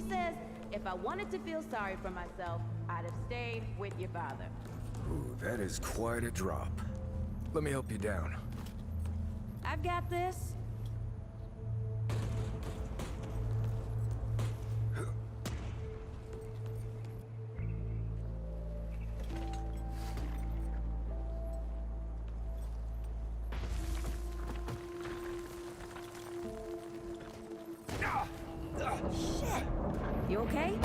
She says, if I wanted to feel sorry for myself, I'd have stayed with your father. Ooh, that is quite a drop. Let me help you down. I've got this. Shit! You okay?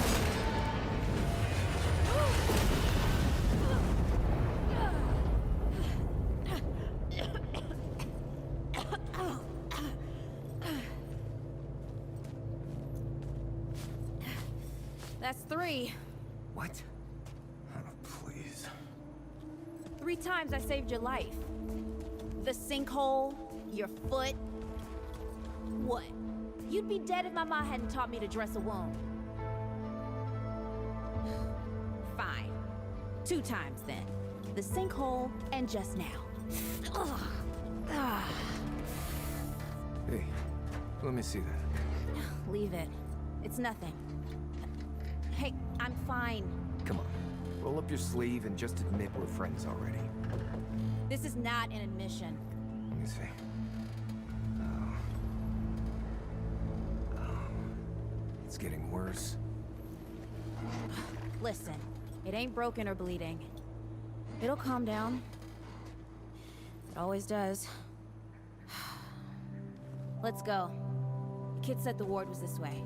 That's 3. What? Oh, please. 3 times I saved your life. The sinkhole, your foot. What? You'd be dead if my mom hadn't taught me to dress a wound. Fine. 2 times then. The sinkhole and just now. Ugh. Ah. Hey, let me see that. Leave it. It's nothing. Hey, I'm fine. Come on, roll up your sleeve and just admit we're friends already. This is not an admission. Let me see. It's getting worse. Listen, it ain't broken or bleeding. It'll calm down. It always does. Let's go. The kid said the ward was this way.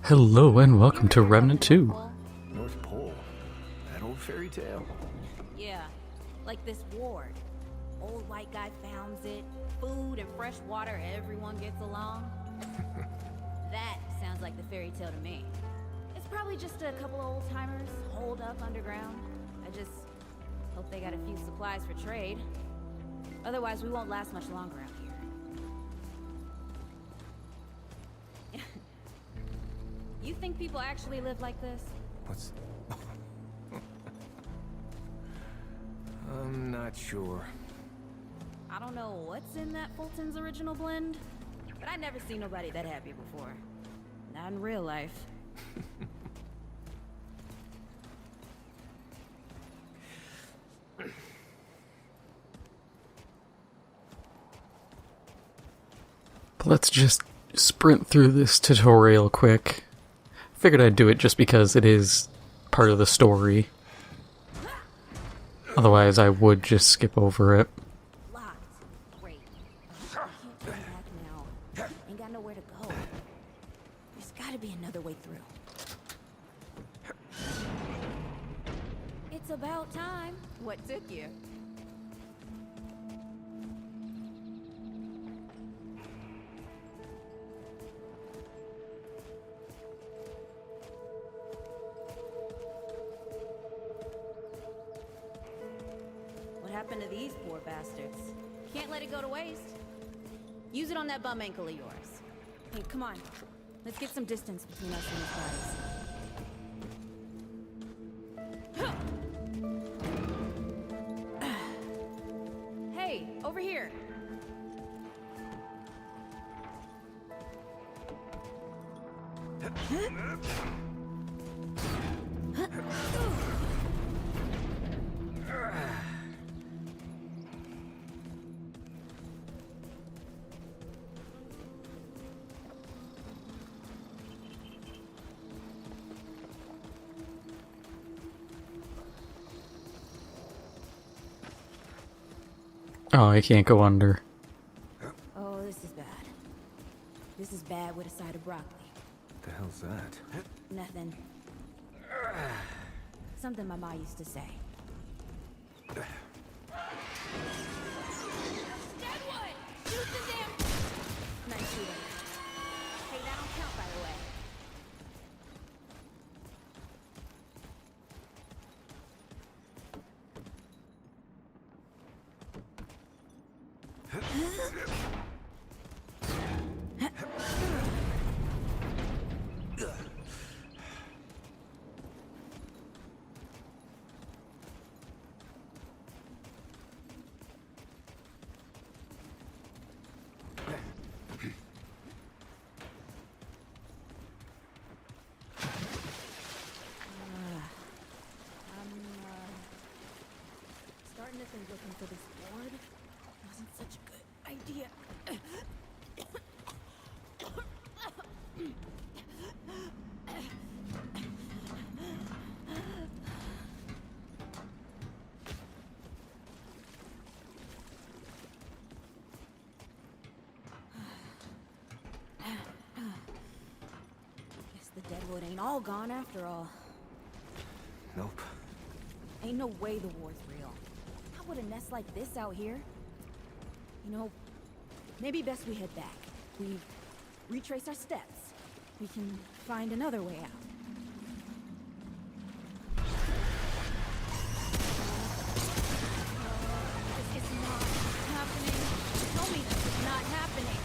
Hello and welcome to Remnant 2. North Pole. That old fairy tale. Yeah, like this ward. Old white guy founds it. Food and fresh water, everyone gets along. That sounds like the fairy tale to me. It's probably just a couple of old-timers holed up underground. I just hope they got a few supplies for trade. Otherwise, we won't last much longer out here. You think people actually live like this? What's... I'm not sure. I don't know what's in that Fulton's original blend, but I never seen nobody that happy before. Not in real life. Let's just sprint through this tutorial quick. Figured I'd do it just because it is part of the story. Otherwise, I would just skip over it. Locked. Great. Can't turn back now. Ain't got nowhere to go. There's gotta be another way through. It's about time. What took you? What happened to these poor bastards? Can't let it go to waste. Use it on that bum ankle of yours. Hey, come on. Let's get some distance between us and these bodies. Hey, over here. Oh, I can't go under. Oh, this is bad. This is bad with a side of broccoli. What the hell's that? Nothing. Something my ma used to say. Deadwood! Shoot the damn... Nice shooting. Hey, that don't count, by the way. starting to think looking for this ward wasn't such a good idea. Guess the deadwood ain't all gone after all. Nope. Ain't no way the war's real. How would a nest like this out here? You know, maybe best we head back. We retrace our steps. We can find another way out. This is not happening. Tell me this is not happening.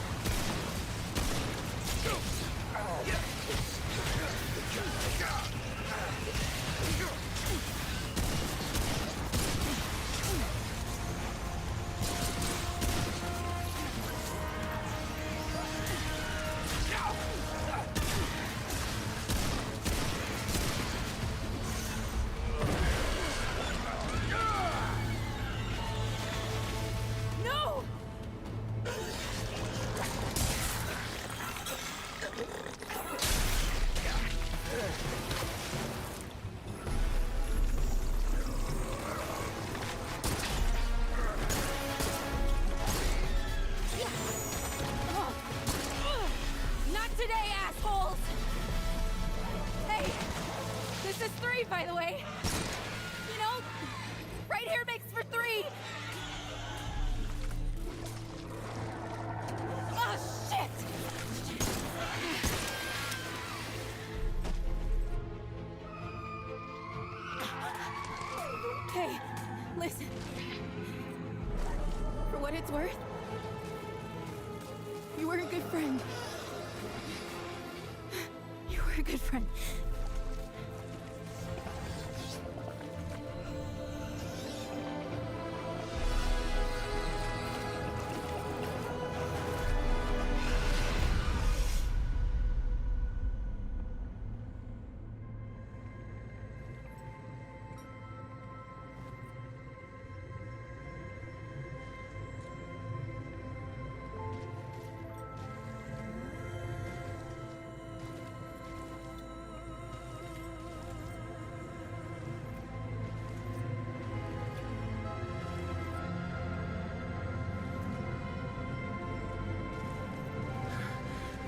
No! Not today, assholes! Hey, this is 3, by the way. You know, right here makes for 3. Oh, shit! Hey, listen. For what it's worth, you were a good friend. You were a good friend.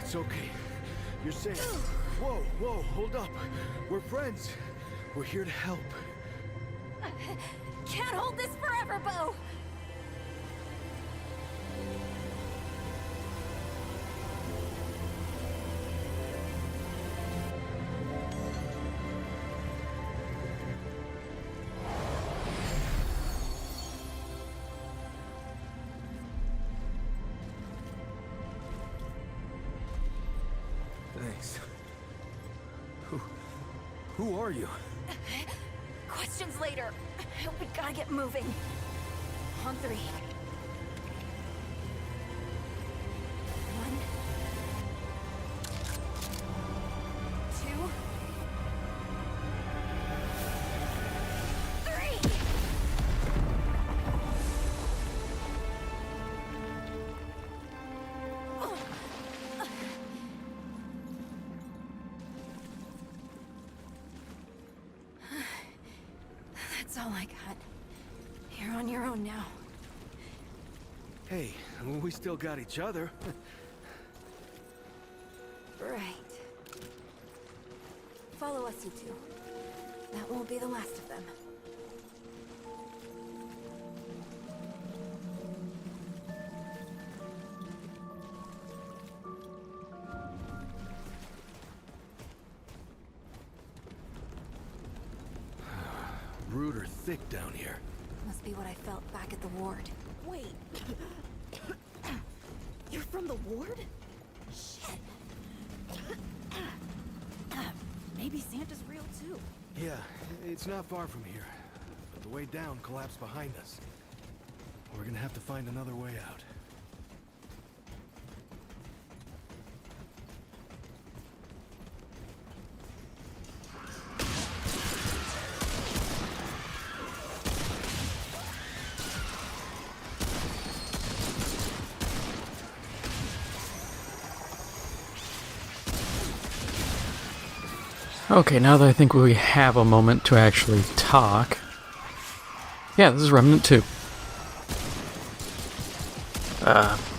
It's okay. You're safe. Whoa, whoa, hold up. We're friends. We're here to help. Can't hold this forever, Bo! Thanks. Who are you? Questions later. We gotta get moving. On 3. 1, 2, 3! That's all I got. You're on your own now. Hey, we still got each other. Right. Follow us, you two. That won't be the last of them. Rude or thick down here. Must be what I felt back at the ward. Wait. You're from the ward? Shit. Maybe Santa's real too. Yeah, it's not far from here. But the way down collapsed behind us. We're gonna have to find another way out. Okay, now that I think we have a moment to actually talk. Yeah, this is Remnant 2.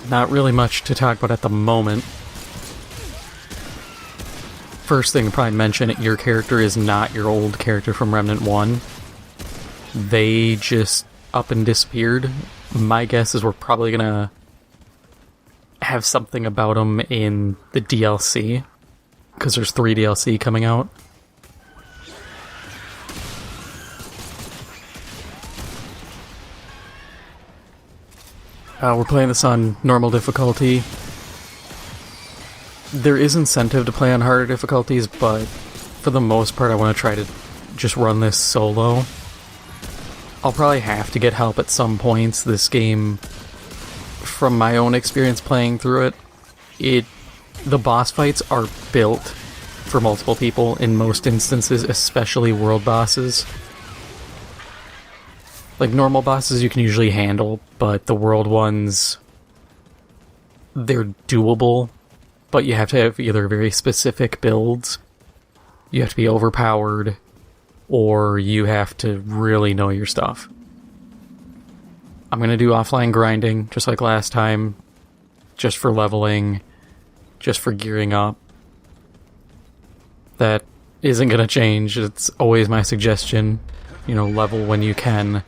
Not really much to talk about at the moment. First thing to probably mention, your character is not your old character from Remnant 1. They just up and disappeared. My guess is we're probably gonna have something about them in the DLC, because there's 3 DLC coming out. We're playing this on normal difficulty. There is incentive to play on harder difficulties, but for the most part I want to try to just run this solo. I'll probably have to get help at some points. This game, from my own experience playing through it, the boss fights are built for multiple people in most instances, especially world bosses. Like, normal bosses you can usually handle, but the world ones, they're doable, but you have to have either very specific builds, you have to be overpowered, or you have to really know your stuff. I'm gonna do offline grinding, just like last time, just for leveling, just for gearing up. That isn't gonna change, it's always my suggestion. You know, level when you can.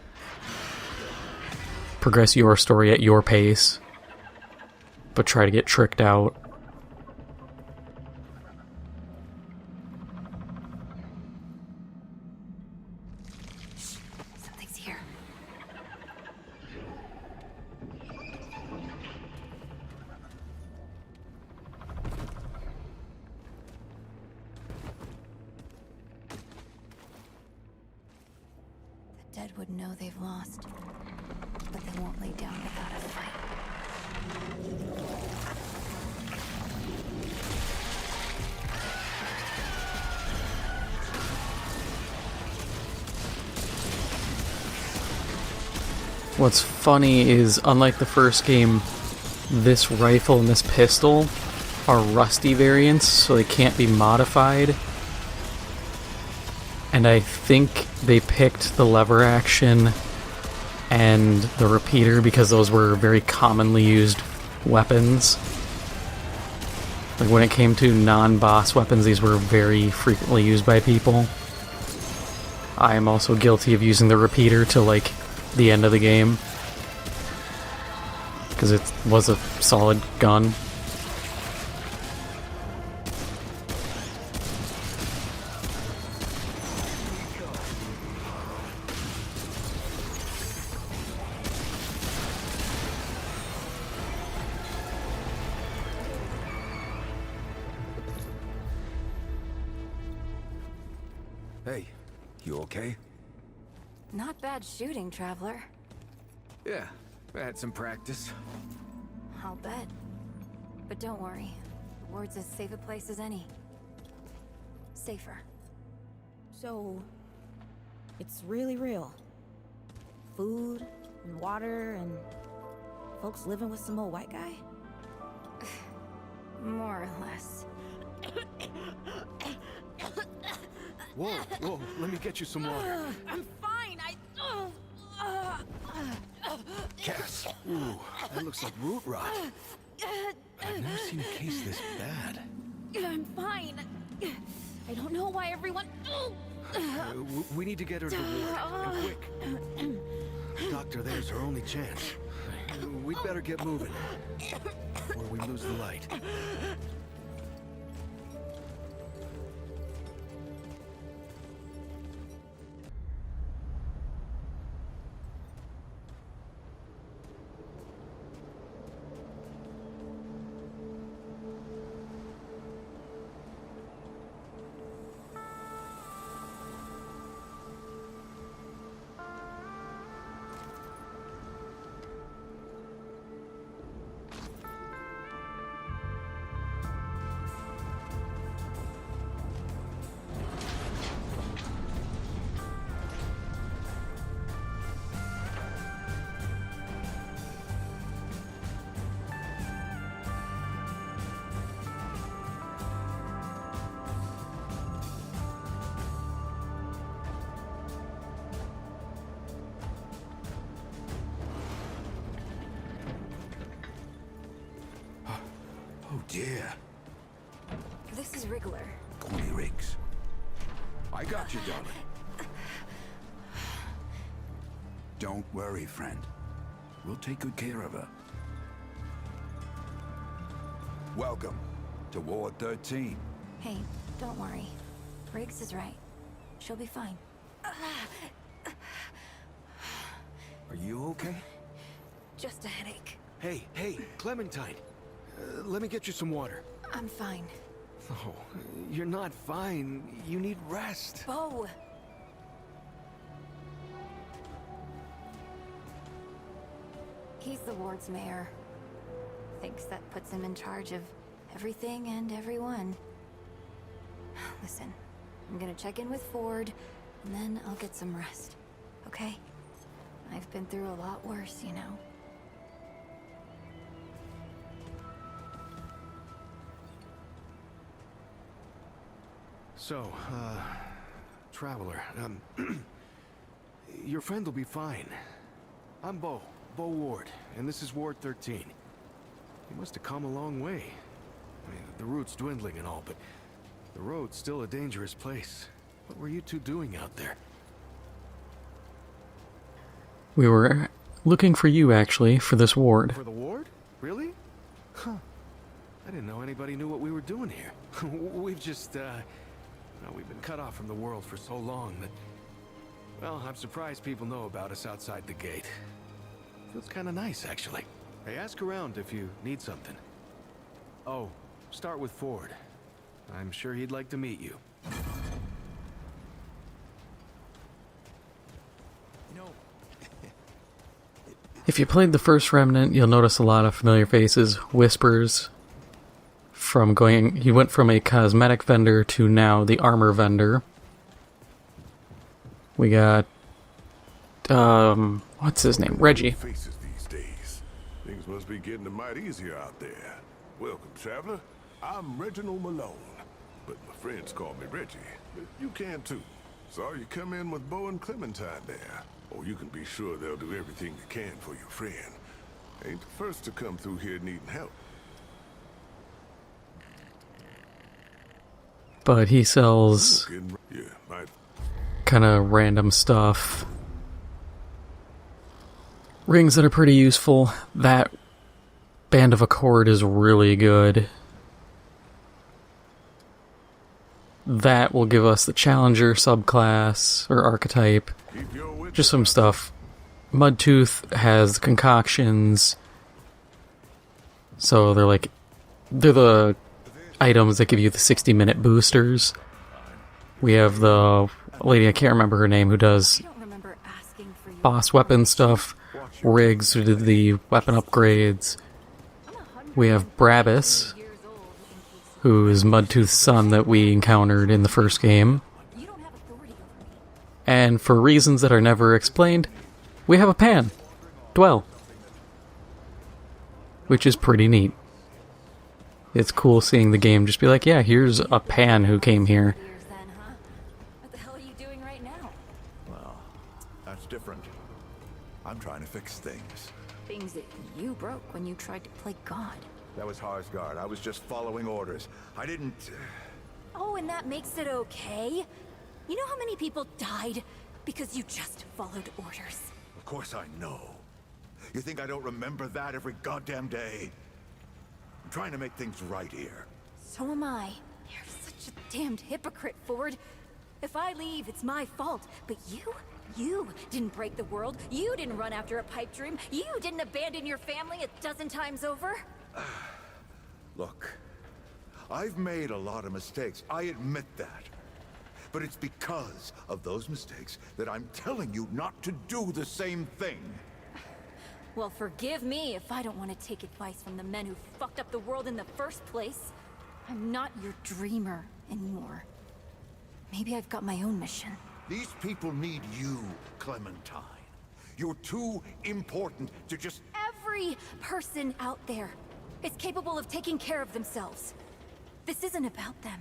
Progress your story at your pace, but try to get tricked out. Something's here. The dead would know they've lost, but they won't lay down without a fight. What's funny is, unlike the first game, this rifle and this pistol are rusty variants, so they can't be modified. And I think they picked the lever action and the repeater because those were very commonly used weapons. Like, when it came to non-boss weapons, these were very frequently used by people. I am also guilty of using the repeater to, like, the end of the game, because it was a solid gun. Hey, you okay? Not bad shooting, traveler. Yeah, I had some practice. I'll bet. But don't worry. The ward's as safe a place as any. Safer. So, it's really real. Food and water and folks living with some old white guy? More or less. Whoa, whoa, let me get you some water. I'm fine. Cass, ooh, that looks like root rot. I've never seen a case this bad. I'm fine. I don't know why everyone... We need to get her to ward, and quick. Doctor, there's her only chance. We'd better get moving, before we lose the light. dear. This is Wriggler. Call me Riggs. I got you, darling. Don't worry, friend. We'll take good care of her. Welcome to Ward 13. Hey, don't worry. Riggs is right. She'll be fine. Are you okay? Just a headache. Hey, Clementine. Let me get you some water. I'm fine. Oh, you're not fine. You need rest. Bo! He's the ward's mayor. Thinks that puts him in charge of everything and everyone. Listen, I'm gonna check in with Ford, and then I'll get some rest. Okay? I've been through a lot worse, you know. So, Traveler, your friend will be fine. I'm Bo Ward, and this is Ward 13. You must have come a long way. I mean, the route's dwindling and all, but the road's still a dangerous place. What were you two doing out there? We were looking for you, actually, for this ward. For the ward? Really? Huh. I didn't know anybody knew what we were doing here. We've just, we've been cut off from the world for so long that... Well, I'm surprised people know about us outside the gate. Feels kind of nice, actually. Hey, ask around if you need something. Oh, start with Ford. I'm sure he'd like to meet you. If you played the first Remnant, you'll notice a lot of familiar faces. Whispers. He went from a cosmetic vendor to now the armor vendor. We got, what's his name? Reggie. Faces these days. Things must be getting a mite easier out there. Welcome, traveler. I'm Reginald Malone, but my friends call me Reggie. But you can too. Saw you come in with Bo and Clementine there. Oh, you can be sure they'll do everything they can for your friend. Ain't the first to come through here needing help. But he sells Yeah, might. kind of random stuff. Rings that are pretty useful. That Band of Accord is really good. That will give us the Challenger subclass, or Archetype. Keep your wits Just some stuff. Mudtooth has concoctions. So they're the items that give you the 60-minute boosters. We have the lady, I can't remember her name, who does I don't remember asking for your boss weapon stuff. Riggs, who did the weapon upgrades. We have Brabus, who is Mudtooth's son that we encountered in the first game. You don't have authority over me. And for reasons that are never explained, we have a Pan, Dwell, which is pretty neat. It's cool seeing the game just be like, yeah, here's a Pan who came here. Years then, huh? What the hell are you doing right now? Well, that's different. I'm trying to fix things. Things that you broke when you tried to play God. That was Harsgard. I was just following orders. I didn't... Oh, and that makes it okay? You know how many people died because you just followed orders? Of course I know. You think I don't remember that every goddamn day? I'm trying to make things right here. So am I. You're such a damned hypocrite, Ford. If I leave, it's my fault. But you didn't break the world. You didn't run after a pipe dream. You didn't abandon your family 12 times over. Look, I've made a lot of mistakes. I admit that. But it's because of those mistakes that I'm telling you not to do the same thing. Well, forgive me if I don't want to take advice from the men who fucked up the world in the first place. I'm not your dreamer anymore. Maybe I've got my own mission. These people need you, Clementine. You're too important to just... Every person out there is capable of taking care of themselves. This isn't about them.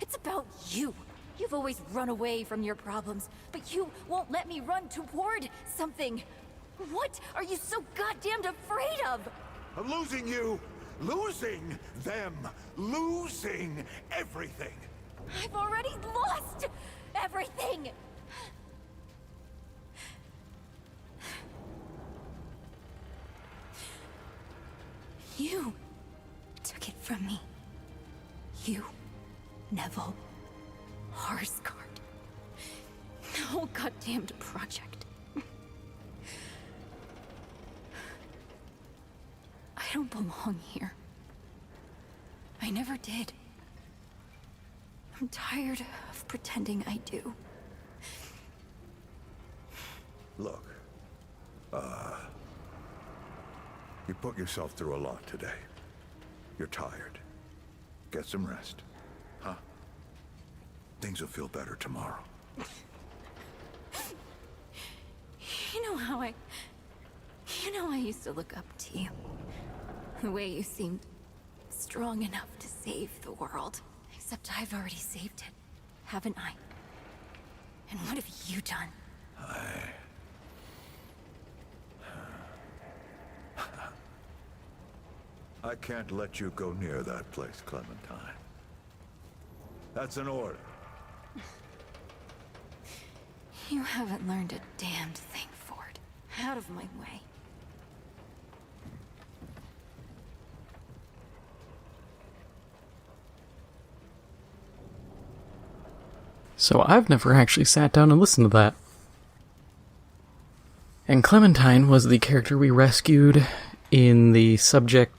It's about you. You've always run away from your problems, but you won't let me run toward something. What are you so goddamned afraid of? I'm losing you! Losing them. Losing everything. I've already lost everything! You took it from me. You, Neville, Harsgard. The whole goddamned project. I don't belong here. I never did. I'm tired of pretending I do. Look, you put yourself through a lot today. You're tired. Get some rest, huh? Things will feel better tomorrow. You know how I used to look up to you. The way you seemed strong enough to save the world. Except I've already saved it, haven't I? And what have you done? I can't let you go near that place, Clementine. That's an order. You haven't learned a damned thing, Ford. Out of my way. So I've never actually sat down and listened to that. And Clementine was the character we rescued in the Subject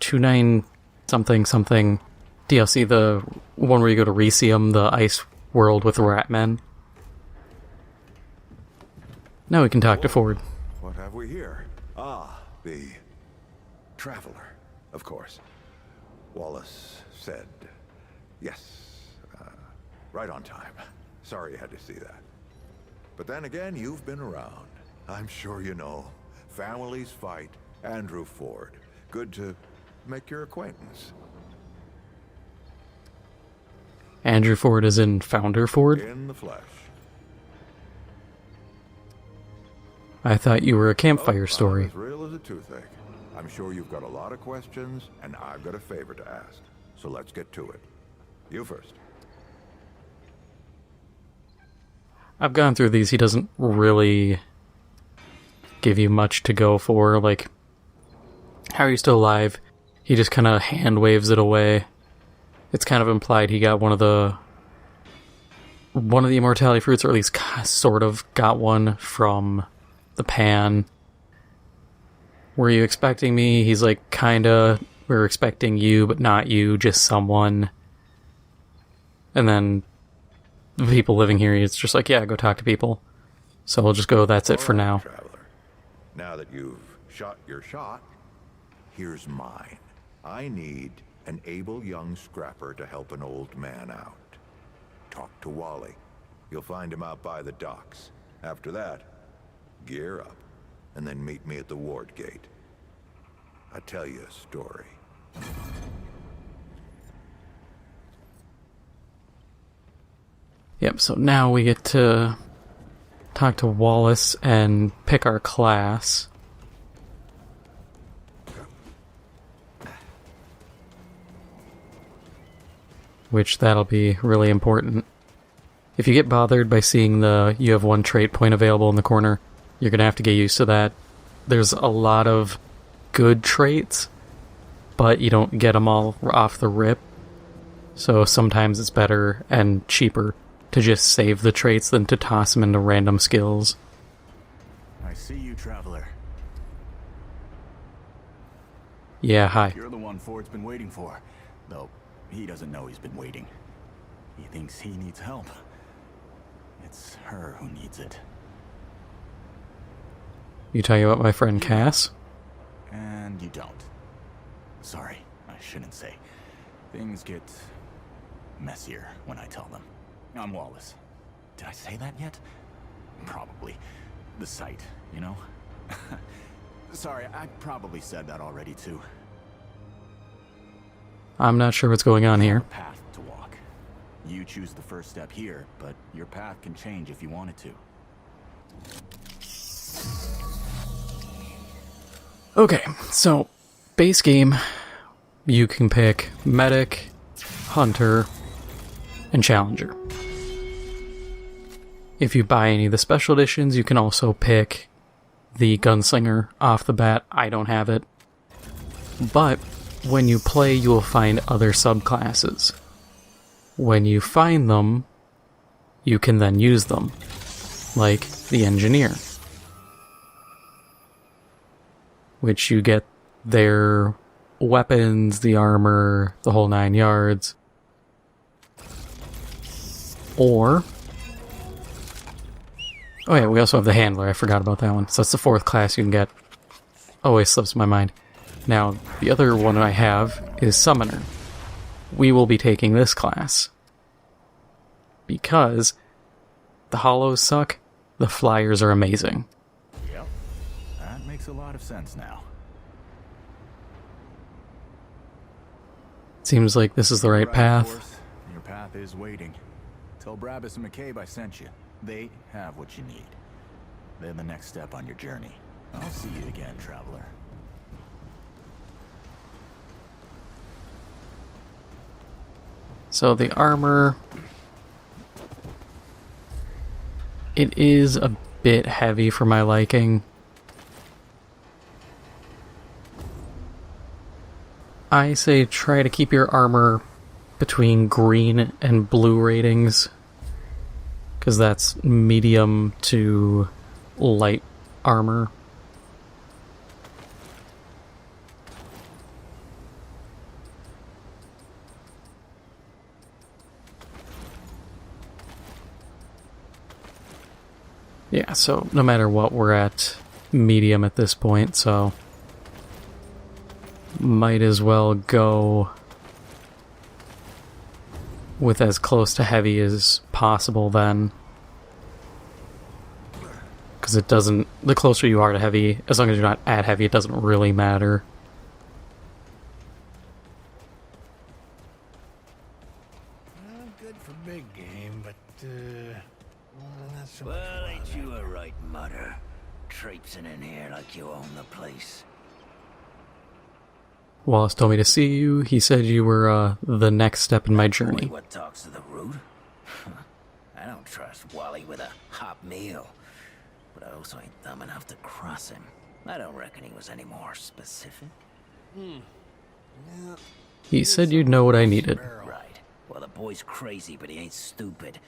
29 something something DLC, the one where you go to Resium, the ice world with Ratmen. Now we can talk to Ford. What have we here? Ah, the Traveler, of course. Wallace said yes. Right on time. Sorry you had to see that. But then again, you've been around. I'm sure you know. Families fight. Andrew Ford. Good to make your acquaintance. Andrew Ford is in Founder Ford? In the flesh. I thought you were a campfire story. I'm as real as a toothache. I'm sure you've got a lot of questions, and I've got a favor to ask. So let's get to it. You first. I've gone through these. He doesn't really give you much to go for. Like, how are you still alive? He just kind of hand waves it away. It's kind of implied he got one of the immortality fruits, or at least sort of got one from the pan. Were you expecting me? He's like, kinda. We're expecting you, but not you, just someone. And then the people living here, it's just like, yeah, go talk to people. So we'll just go, that's it for now. Traveler. Now that you've shot your shot, here's mine. I need an able young scrapper to help an old man out. Talk to Wally. You'll find him out by the docks. After that, gear up, and then meet me at the ward gate. I'll tell you a story. Yep, so now we get to talk to Wallace and pick our class. Which that'll be really important. If you get bothered by seeing you have one trait point available in the corner, you're gonna have to get used to that. There's a lot of good traits, but you don't get them all off the rip. So sometimes it's better and cheaper to just save the traits than to toss them into random skills. I see you, Traveler. Yeah, hi. You're the one Ford's been waiting for. Though, he doesn't know he's been waiting. He thinks he needs help. It's her who needs it. You talking about my friend Cass? And you don't. Sorry, I shouldn't say. Things get messier when I tell them. I'm Wallace. Did I say that yet? Probably. The site, you know? Sorry, I probably said that already too. I'm not sure what's going on here. Path to walk. You choose the first step here, but your path can change if you wanted to. Okay, so base game, you can pick Medic, Hunter, and Challenger. If you buy any of the special editions, you can also pick the Gunslinger off the bat. I don't have it. But when you play, you will find other subclasses. When you find them, you can then use them, like the Engineer, which you get their weapons, the armor, the whole 9 yards. Or, oh yeah, we also have the Handler. I forgot about that one. So that's the 4th class you can get. Always slips my mind. Now, the other one I have is Summoner. We will be taking this class because the hollows suck, the flyers are amazing. Yep, that makes a lot of sense now. Seems like this is the right Of path. course. Your path is waiting. Tell Brabus and McCabe I sent you. They have what you need. They're the next step on your journey. I'll see you again, traveler. So the armor, it is a bit heavy for my liking. I say try to keep your armor between green and blue ratings, because that's medium to light armor. Yeah, so no matter what, we're at medium at this point, so might as well go with as close to heavy as possible then. Because it doesn't, the closer you are to heavy, as long as you're not at heavy, it doesn't really matter. Good for big game, but, not so much Well, fun. ain't you a right mutter? Traipsing in here like you own the place. Wallace told me to see you. He said you were the next step in my Boy, journey. what talks to the root? I don't trust Wally with a hot meal. But I also ain't dumb enough to cross him. I don't reckon he was any more specific. He said you'd know what I needed. Right. Well, the boy's crazy, but he ain't stupid.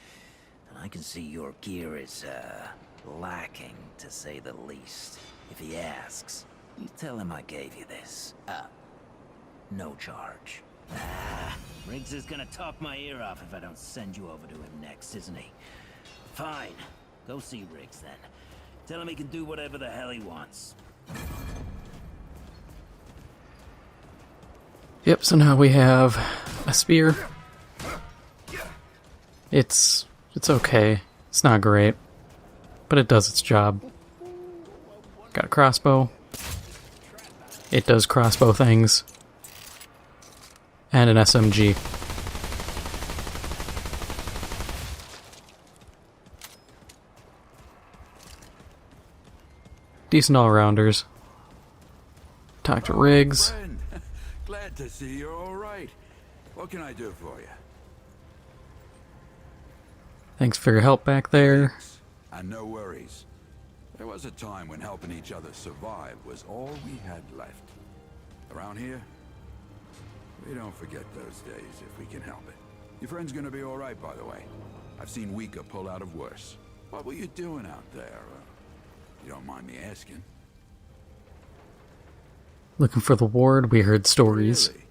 And I can see your gear is, lacking, to say the least. If he asks, you tell him I gave you this. No charge. Riggs is gonna talk my ear off if I don't send you over to him next, isn't he? Fine. Go see Riggs then. Tell him he can do whatever the hell he wants. Yep, so now we have a spear. It's okay. It's not great, but it does its job. Got a crossbow. It does crossbow things. And an SMG. Decent all-rounders. Talk to Riggs. Friend. Glad to see you're all right. What can I do for you? Thanks for your help back there. And no worries. There was a time when helping each other survive was all we had left. Around here, we don't forget those days if we can help it. Your friend's gonna be all right, by the way. I've seen weaker pull out of worse. What were you doing out there? You don't mind me asking. Looking for the ward, we heard stories. Really?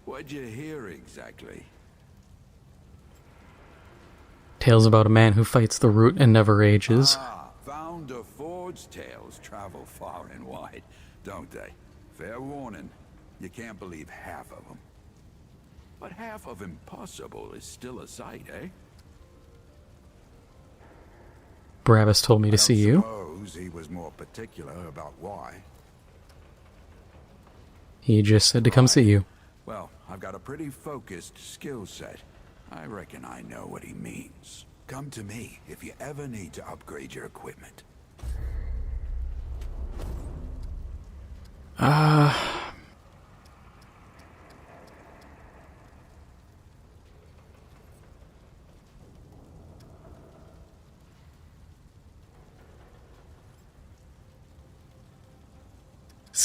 What'd you hear exactly? Tales about a man who fights the root and never ages. Founder Ford's tales travel far and wide, don't they? Fair warning, you can't believe half of them. But half of impossible is still a sight, eh? Brabus told me to see you. Suppose he was more particular about why. He just said to come see you. Well, I've got a pretty focused skill set. I reckon I know what he means. Come to me if you ever need to upgrade your equipment.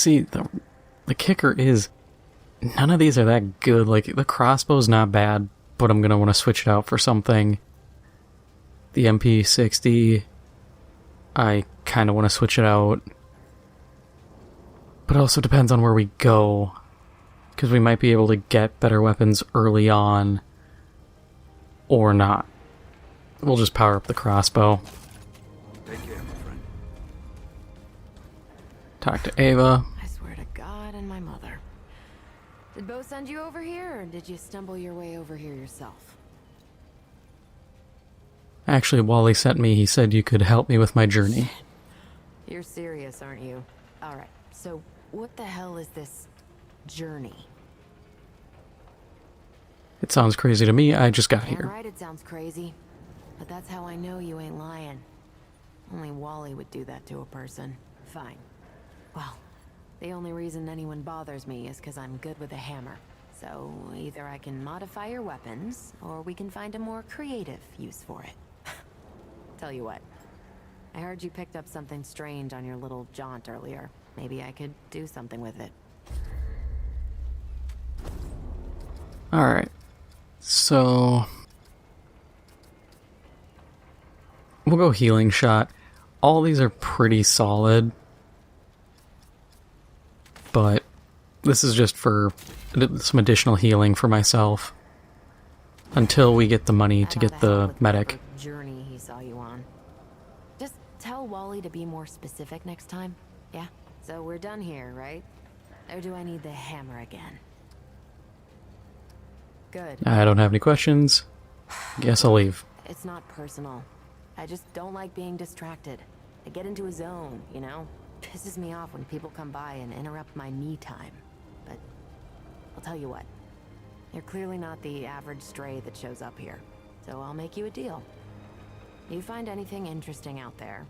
See, the kicker is none of these are that good. Like, the crossbow's not bad, but I'm gonna want to switch it out for something. The MP60, I kind of want to switch it out. But it also depends on where we go, because we might be able to get better weapons early on, or not. We'll just power up the crossbow. Take care, my friend. Talk to Ava. I swear to God and my mother. Did Bo send you over here, or did you stumble your way over here yourself? Actually, Wally sent me. He said you could help me with my journey. You're serious, aren't you? Alright, so what the hell is this journey? It sounds crazy to me. I just got Damn here. right it sounds crazy. But that's how I know you ain't lying. Only Wally would do that to a person. Fine. Well, the only reason anyone bothers me is because I'm good with a hammer. So either I can modify your weapons, or we can find a more creative use for it. Tell you what, I heard you picked up something strange on your little jaunt earlier. Maybe I could do something with it. Alright. So we'll go healing shot. All these are pretty solid, but this is just for some additional healing for myself until we get the money to get the medic. Journey he saw you on. Just tell Wally to be more specific next time. Yeah? So we're done here, right? Or do I need the hammer again? Good. I don't have any questions. Guess I'll leave. It's not personal. I just don't like being distracted. I get into a zone, you know? Pisses me off when people come by and interrupt my me time. But I'll tell you what. You're clearly not the average stray that shows up here. So I'll make you a deal. You find anything interesting out there,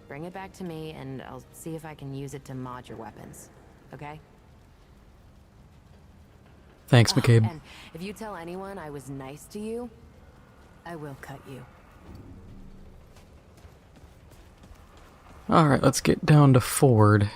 bring it back to me and I'll see if I can use it to mod your weapons. Okay? Thanks, McCabe. And if you tell anyone I was nice to you, I will cut you. Alright, let's get down to Ford.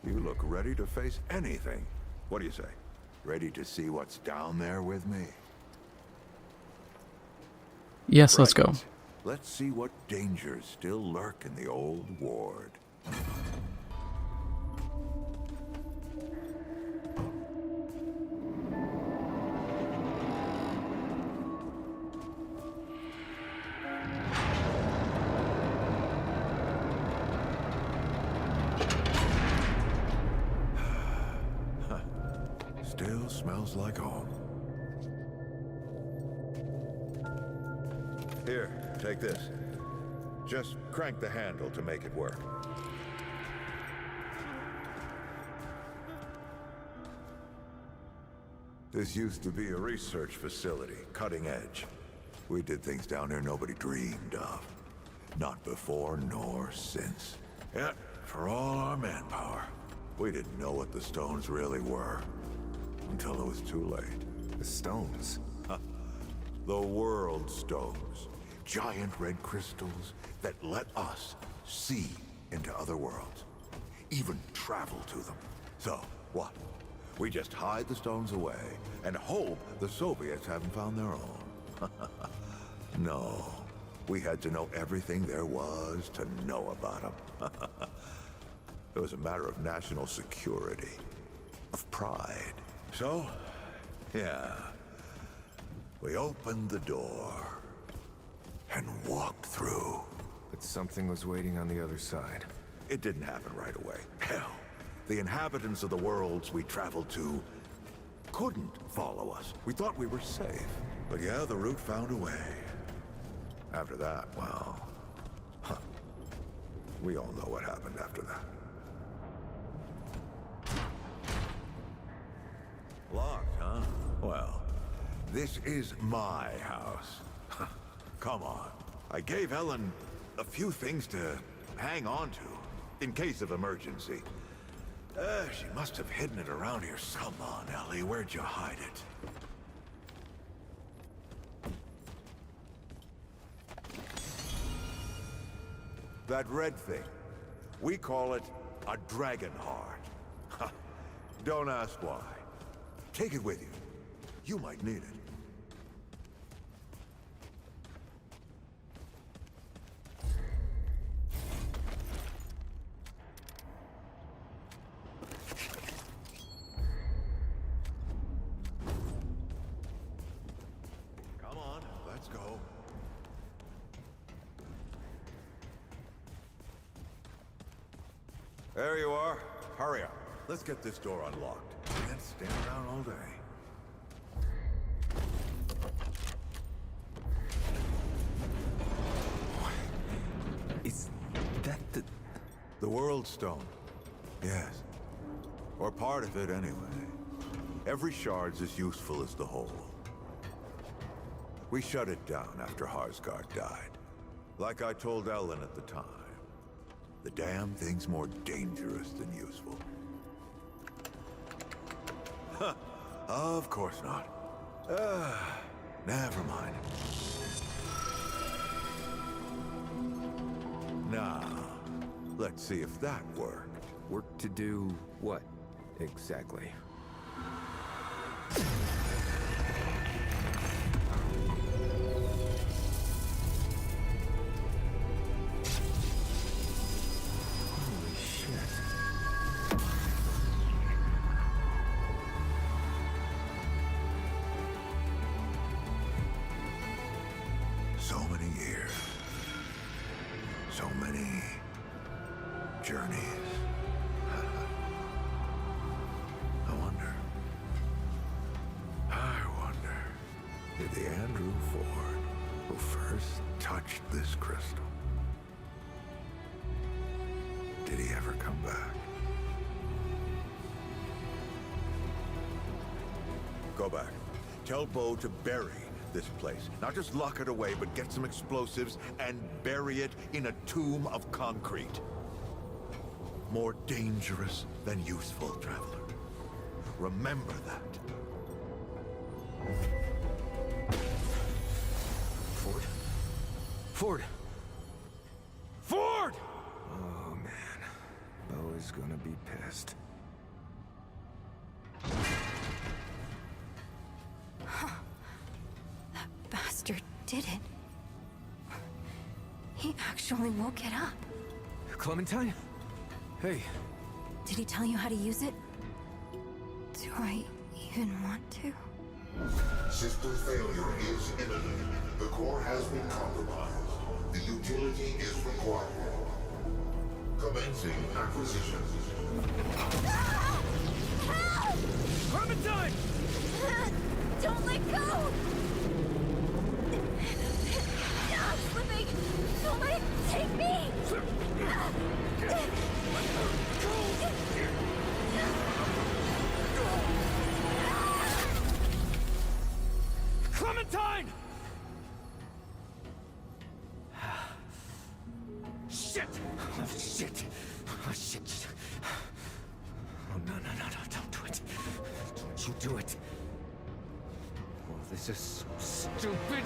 You look ready to face anything. What do you say? Ready to see what's down there with me? Yes, let's go. Right. Let's see what dangers still lurk in the old ward. Still smells like home. Here, take this. Just crank the handle to make it work. This used to be a research facility, cutting edge. We did things down here nobody dreamed of. Not before nor since. Yet, for all our manpower, we didn't know what the stones really were. Until it was too late. The stones? The world stones. Giant red crystals that let us see into other worlds. Even travel to them. So, what? We just hide the stones away and hope the Soviets haven't found their own. No. We had to know everything there was to know about them. It was a matter of national security. Of pride. So, yeah. We opened the door and walked through. But something was waiting on the other side. It didn't happen right away. Hell, the inhabitants of the worlds we traveled to couldn't follow us. We thought we were safe. But yeah, the route found a way. After that, well... we all know what happened after that. Locked, huh? Well, this is my house. Come on. I gave Ellen a few things to hang on to. in case of emergency. She must have hidden it around here. Come on, Ellie, where'd you hide it? That red thing. We call it a dragon heart. Don't ask why. Take it with you. You might need it. Come on, let's go. There you are. Hurry up. Let's get this door unlocked. Can't stand around all day. Is that the World Stone? Yes. Or part of it, anyway. Every shard's as useful as the whole. We shut it down after Harsgard died. Like I told Ellen at the time. The damn thing's more dangerous than useful. Huh. Of course not. Never mind. Now, let's see if that worked. Work to do what, exactly? Holy shit. So many years. So many journeys. I wonder, did the Andrew Ford who first touched this crystal, did he ever come back? Go back. Tell Bo to bury this place. Not just lock it away, but get some explosives and bury it in a tomb of concrete. More dangerous than useful, traveler. Remember that. Ford? Ford! Ford! Oh, man. Bo is gonna be pissed. That bastard did it. He actually woke it up. Clementine? Hey. Did he tell you how to use it? Do I even want to? System failure is imminent. The core has been compromised. The utility is required. Commencing acquisition. Clementine! Don't let go! I'm slipping! Don't let it take me! Clementine! Shit! Oh, shit! Oh, shit! Oh, no, don't do it. Don't you do it. Oh, this is so stupid!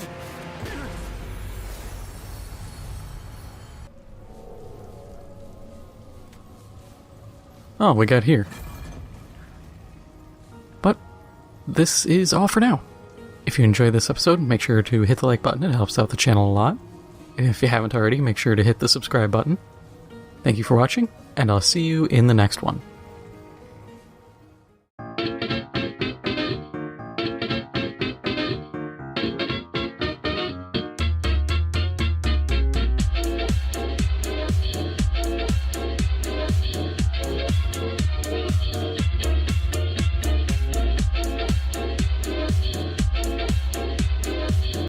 Oh, we got here. But this is all for now. If you enjoyed this episode, make sure to hit the like button. It helps out the channel a lot. If you haven't already, make sure to hit the subscribe button. Thank you for watching, and I'll see you in the next one.